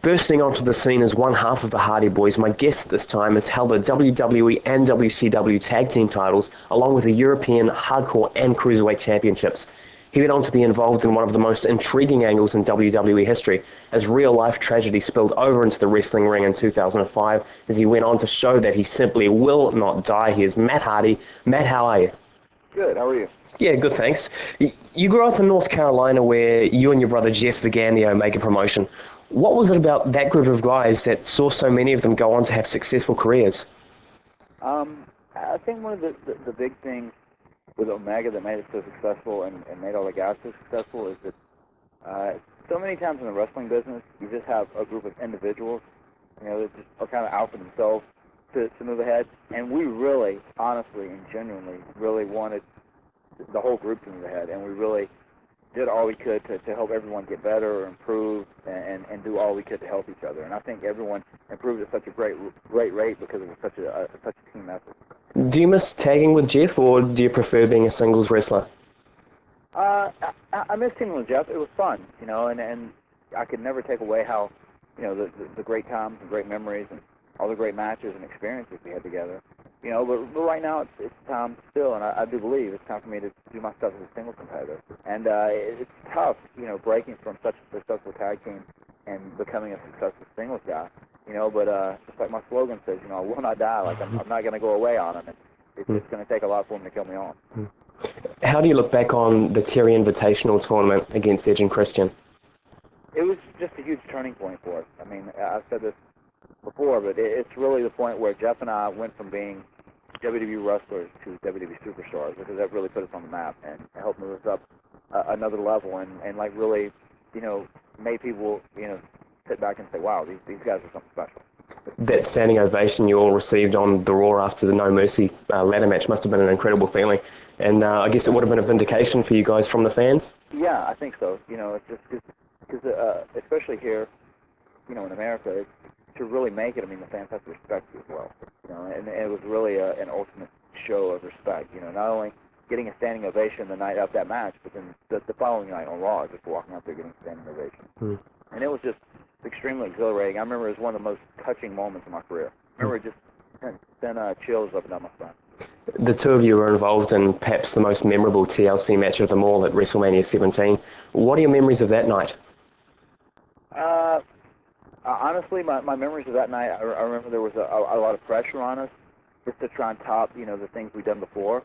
Bursting onto the scene as one half of the Hardy Boys, my guest this time has held the WWE and WCW tag team titles, along with the European Hardcore and Cruiserweight Championships. He went on to be involved in one of the most intriguing angles in WWE history, as real-life tragedy spilled over into the wrestling ring in 2005, as he went on to show that he simply will not die. Here's Matt Hardy. Matt, how are you? Good, how are you? Yeah, good, thanks. You grew up in North Carolina where you and your brother Jeff began the Omega promotion. What was it about that group of guys that saw so many of them go on to have successful careers? I think one of the big things with Omega that made it so successful and made all the guys so successful is that so many times in the wrestling business, you just have a group of individuals, that just are kind of out for themselves to move ahead. And we really, honestly and genuinely, really wanted the whole group to move ahead, and we really did all we could to help everyone get better or improve and do all we could to help each other. And I think everyone improved at such a great rate because it was such a team effort. Do you miss tagging with Jeff, or do you prefer being a singles wrestler? I miss teaming with Jeff. It was fun, and I could never take away how, the great times and great memories and all the great matches and experiences we had together. But right now it's time still, and I do believe it's time for me to do my stuff as a singles competitor. And it's tough, breaking from such a successful tag team and becoming a successful singles guy. But just like my slogan says, I will not die. Like I'm not going to go away on him. It's going to take a lot for him to kill me off. How do you look back on the Terry Invitational tournament against Edge and Christian? It was just a huge turning point for us. I mean, I've said this before, but it's really the point where Jeff and I went from being WWE wrestlers to WWE superstars, because that really put us on the map and helped move us up another level and like really, made people, sit back and say, wow, these guys are something special. That standing ovation you all received on the Raw after the No Mercy ladder match must have been an incredible feeling, and I guess it would have been a vindication for you guys from the fans? Yeah, I think so. It's just because especially here, in America, to really make it, the fans have to respect you as well. And it was really an ultimate show of respect. Not only getting a standing ovation the night of that match, but then the following night on Raw, just walking out there getting a standing ovation. And it was just extremely exhilarating. I remember it was one of the most touching moments of my career. I remember it just sent chills up and down my spine. The two of you were involved in perhaps the most memorable TLC match of them all at WrestleMania 17. What are your memories of that night? Honestly, my memories of that night, I remember there was a lot of pressure on us just to try and top, the things we'd done before,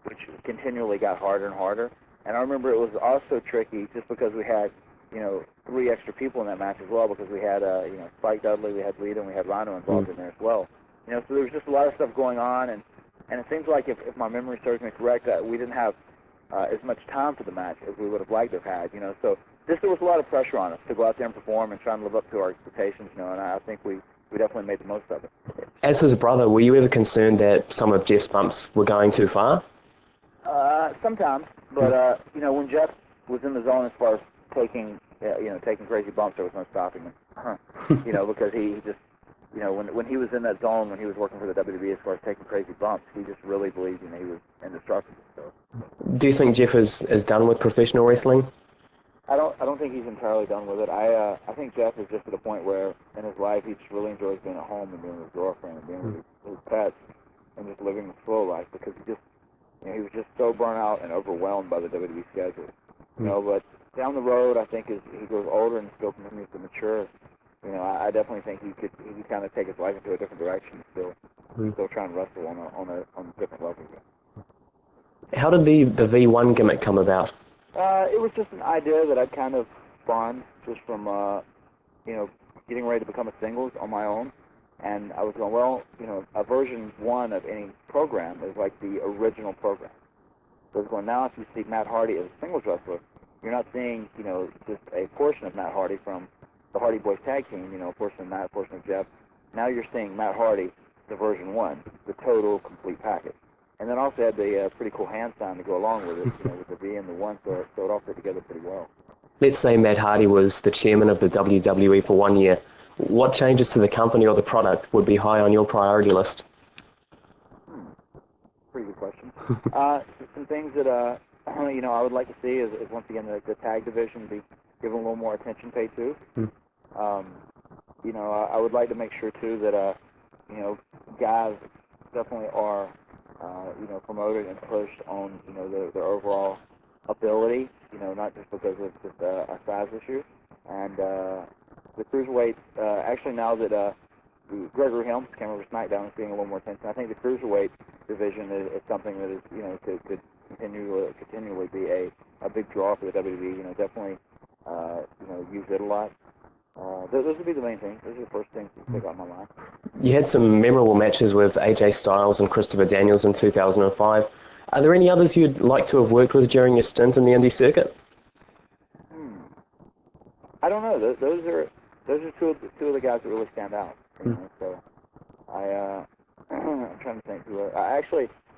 which continually got harder and harder. And I remember it was also tricky just because we had, 3 extra people in that match as well, because we had, Spike Dudley, we had Lita, and we had Rhino involved in there as well. So there was just a lot of stuff going on, and it seems like if my memory serves me correct, we didn't have as much time for the match as we would have liked to have had, so there was a lot of pressure on us to go out there and perform and try and live up to our expectations, and I think we definitely made the most of it. As his brother, were you ever concerned that some of Jeff's bumps were going too far? Sometimes, but when Jeff was in the zone as far as taking crazy bumps, there was no stopping him. Because he just, when he was in that zone, when he was working for the WWE as far as taking crazy bumps, he just really believed, he was indestructible. So. Do you think Jeff is done with professional wrestling? I don't think he's entirely done with it. I think Jeff is just at a point where in his life he just really enjoys being at home and being with his girlfriend and being with his pets and just living the slow life, because he was just so burnt out and overwhelmed by the WWE schedule. But down the road, I think as he grows older and still continues to mature, I definitely think he could kind of take his life into a different direction and still try and wrestle on a different level again. How did the V1 gimmick come about? It was just an idea that I'd kind of spawned just from, getting ready to become a singles on my own. And I was going, a version 1 of any program is like the original program. So I was going, now if you see Matt Hardy as a singles wrestler, you're not seeing, just a portion of Matt Hardy from the Hardy Boys tag team, a portion of Matt, a portion of Jeff. Now you're seeing Matt Hardy, the version 1, the total complete package. And then also had the pretty cool hand sign to go along with it, with the V and the 1, so it all fit together pretty well. Let's say Matt Hardy was the chairman of the WWE for 1 year. What changes to the company or the product would be high on your priority list? Pretty good question. Some things that I would like to see is once again the tag division be given a little more attention paid to. I would like to make sure too that guys definitely are promoted and pushed on their overall ability, not just because of just a size issue. And the cruiserweight, actually now that Gregory Helms came over SmackDown is getting a little more attention, I think the cruiserweight division is something that is could continually be a big draw for the WWE. Definitely use it a lot. Those would be the main things. Those are the first things that stick out in my mind. You had some memorable matches with AJ Styles and Christopher Daniels in 2005. Are there any others you'd like to have worked with during your stint in the indie circuit? I don't know. Those are two of the guys that really stand out. So I'm trying to think.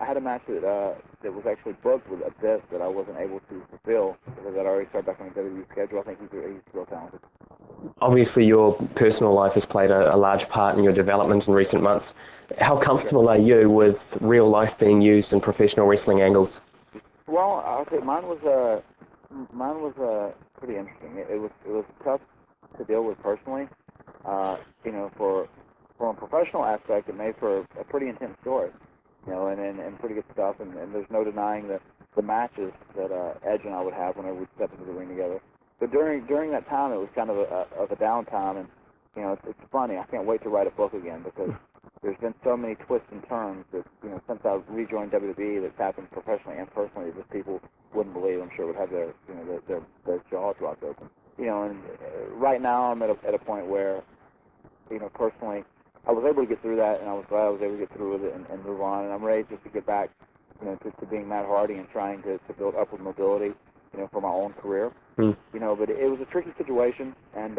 I had a match that was actually booked with Abyss that I wasn't able to fulfill because I'd already started back on the WWE schedule. I think he's real talented. Obviously, your personal life has played a large part in your development in recent months. How comfortable are you with real life being used in professional wrestling angles? Well, I'll say mine was pretty interesting. It was tough to deal with personally. From a professional aspect, it made for a pretty intense story. And pretty good stuff. And there's no denying the matches that Edge and I would have whenever we'd step into the ring together. But during that time, it was kind of a downtime, and it's funny. I can't wait to write a book again because there's been so many twists and turns that since I rejoined WWE that's happened professionally and personally that just people wouldn't believe. I'm sure would have their jaw dropped open. And right now I'm at a point where personally I was able to get through that, and I was glad I was able to get through with it and move on. And I'm ready just to get back to being Matt Hardy and trying to build upward mobility for my own career. But it was a tricky situation, and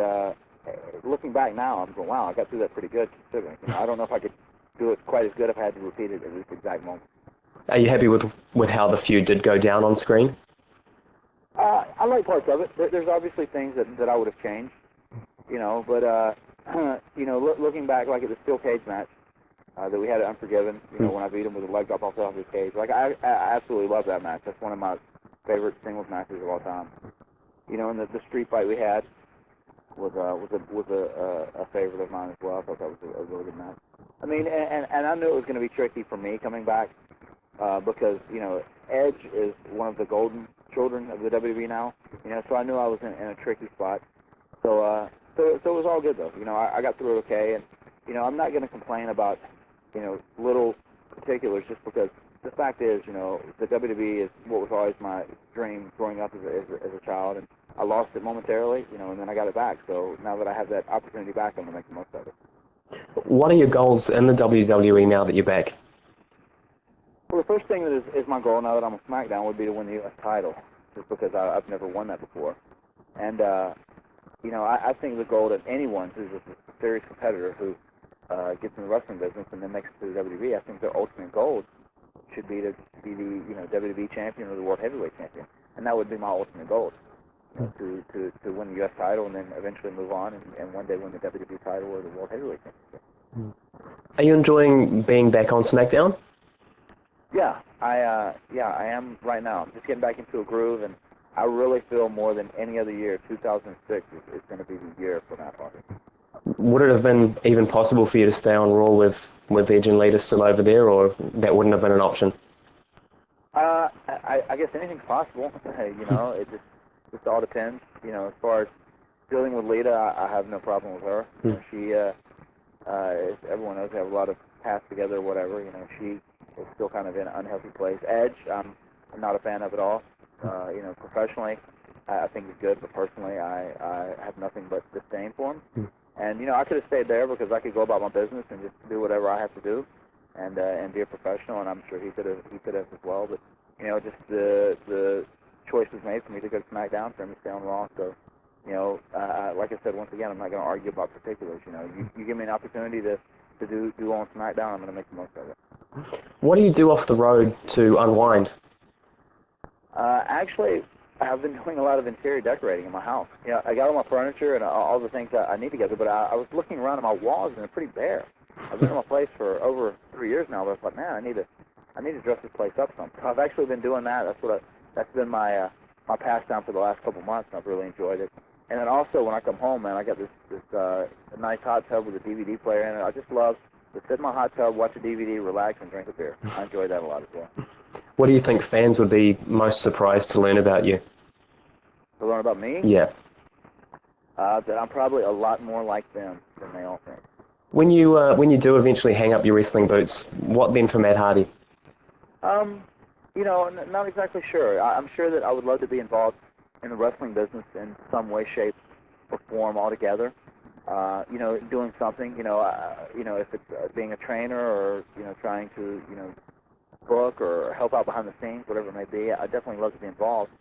looking back now, I'm going, wow, I got through that pretty good considering. I don't know if I could do it quite as good if I had to repeat it at this exact moment. Are you happy with how the feud did go down on screen? I like parts of it. There's obviously things that I would have changed, but looking back, like at the steel cage match that we had at Unforgiven, when I beat him with a leg up off the cage, like I absolutely love that match. That's one of my favorite singles matches of all time. And the street fight we had was a favorite of mine as well. I thought that was a really good match. I mean, and I knew it was going to be tricky for me coming back because Edge is one of the golden children of the WWE now. So I knew I was in a tricky spot. So it was all good though. I got through it okay, and I'm not going to complain about little particulars just because the fact is the WWE is what was always my dream growing up as a child, and I lost it momentarily, and then I got it back. So now that I have that opportunity back, I'm going to make the most of it. What are your goals in the WWE now that you're back? Well, the first thing that is my goal now that I'm on SmackDown would be to win the U.S. title, just because I've never won that before. And, I think the goal of anyone who's a serious competitor who gets in the wrestling business and then makes it to the WWE, I think their ultimate goal should be to be the WWE champion or the World Heavyweight champion. And that would be my ultimate goal, to win the U.S. title and then eventually move on and one day win the WWE title or the World Heavyweight championship. Are you enjoying being back on SmackDown? Yeah, I am right now. I'm just getting back into a groove, and I really feel more than any other year, 2006 is going to be the year for Matt Hardy. Would it have been even possible for you to stay on Raw with Edge and Lita still over there, or that wouldn't have been an option? I guess anything's possible. It just all depends. As far as dealing with Lita, I have no problem with her. She, as everyone knows, they have a lot of past together or whatever. She is still kind of in an unhealthy place. Edge, I'm not a fan of at all. Professionally, I think he's good, but personally, I have nothing but disdain for him. And I could have stayed there because I could go about my business and just do whatever I have to do, and be a professional. And I'm sure he could have as well. But just the choice was made for me to go to SmackDown, for him to stay on Raw. So like I said, once again, I'm not going to argue about particulars. You give me an opportunity to do on SmackDown, I'm going to make the most of it. What do you do off the road to unwind? Actually, I've been doing a lot of interior decorating in my house. I got all my furniture and all the things that I need together, but I was looking around at my walls and they're pretty bare. I've been in my place for over 3 years now, but I was like, man, I need to dress this place up some. So I've actually been doing that. That's been my pastime for the last couple months, and I've really enjoyed it. And then also when I come home, man, I got this a nice hot tub with a DVD player in it. I just love to sit in my hot tub, watch a DVD, relax, and drink a beer. I enjoy that a lot as well. What do you think fans would be most surprised to learn about you? To learn about me? Yeah. That I'm probably a lot more like them than they all think. When you do eventually hang up your wrestling boots, what then for Matt Hardy? Not exactly sure. I'm sure that I would love to be involved in the wrestling business in some way, shape, or form altogether. Doing something. If it's being a trainer or trying to book or help out behind the scenes, whatever it may be. I definitely love to be involved.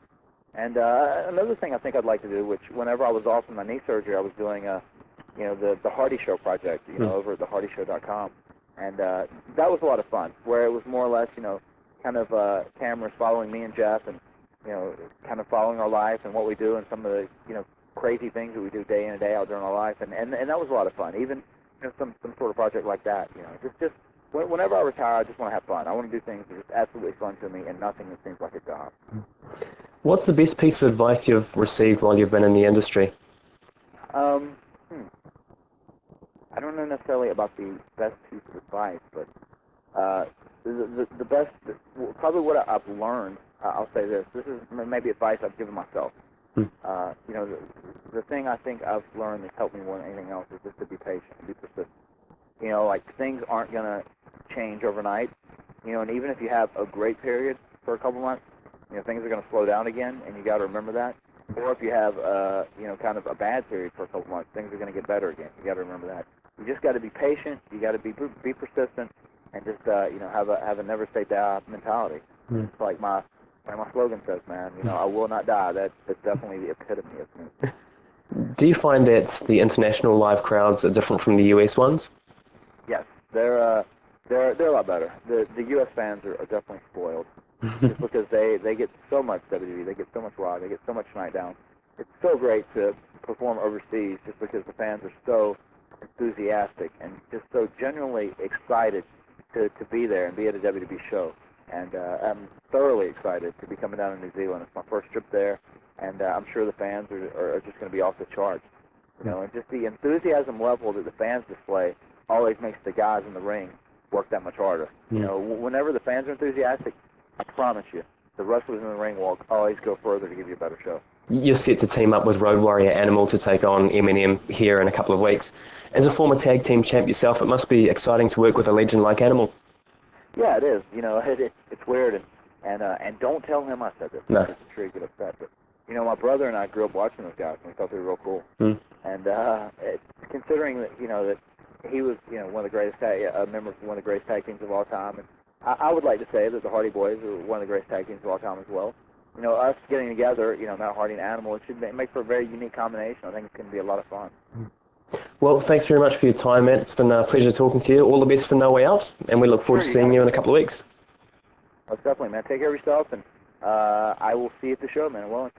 And another thing I think I'd like to do, which whenever I was off from my knee surgery, I was doing the Hardy Show project, over at thehardyshow.com, and that was a lot of fun. Where it was more or less, kind of cameras following me and Jeff, and kind of following our life and what we do, and some of the crazy things that we do day in and day out during our life, and that was a lot of fun. Even some sort of project like that, just whenever I retire, I just want to have fun. I want to do things that are just absolutely fun to me, and nothing that seems like a job. What's the best piece of advice you've received while you've been in the industry? I don't know necessarily about the best piece of advice, but the best, probably what I've learned, I'll say this is maybe advice I've given myself. The thing I think I've learned that's helped me more than anything else is just to be patient and be persistent. Things aren't going to change overnight, and even if you have a great period for a couple months, things are going to slow down again, and you got to remember that. Or if you have, kind of a bad period for a couple months, things are going to get better again. You got to remember that. You just got to be patient. You got to be persistent, and just have a never say die mentality. It's like my slogan says, man. I will not die. That's definitely the epitome of me. Do you find that the international live crowds are different from the US ones? Yes, they're a lot better. The U.S. fans are definitely spoiled, just because they get so much WWE, they get so much Raw, they get so much SmackDown. It's so great to perform overseas, just because the fans are so enthusiastic and just so genuinely excited to be there and be at a WWE show. And I'm thoroughly excited to be coming down to New Zealand. It's my first trip there, and I'm sure the fans are just going to be off the charts. And just the enthusiasm level that the fans display always makes the guys in the ring work that much harder. Whenever the fans are enthusiastic, I promise you, the wrestlers in the ring will always go further to give you a better show. You're set to team up with Road Warrior Animal to take on Eminem here in a couple of weeks. As a former tag team champ yourself, it must be exciting to work with a legend like Animal. Yeah, it is. It's weird, and don't tell him I said this. No. I'm sure he'd get upset. But my brother and I grew up watching those guys, and we thought they were real cool. And considering that that he was one of the greatest a member of one of the greatest tag teams of all time, and I would like to say that the Hardy Boys are one of the greatest tag teams of all time as well. Us getting together, Matt Hardy and Animal, it should make for a very unique combination. I think it's going to be a lot of fun. Well, thanks very much for your time, Matt. It's been a pleasure talking to you. All the best for No Way Out, and we look forward to seeing you in a couple of weeks. Most definitely, man. Take care of yourself, and I will see you at the show, man. Well.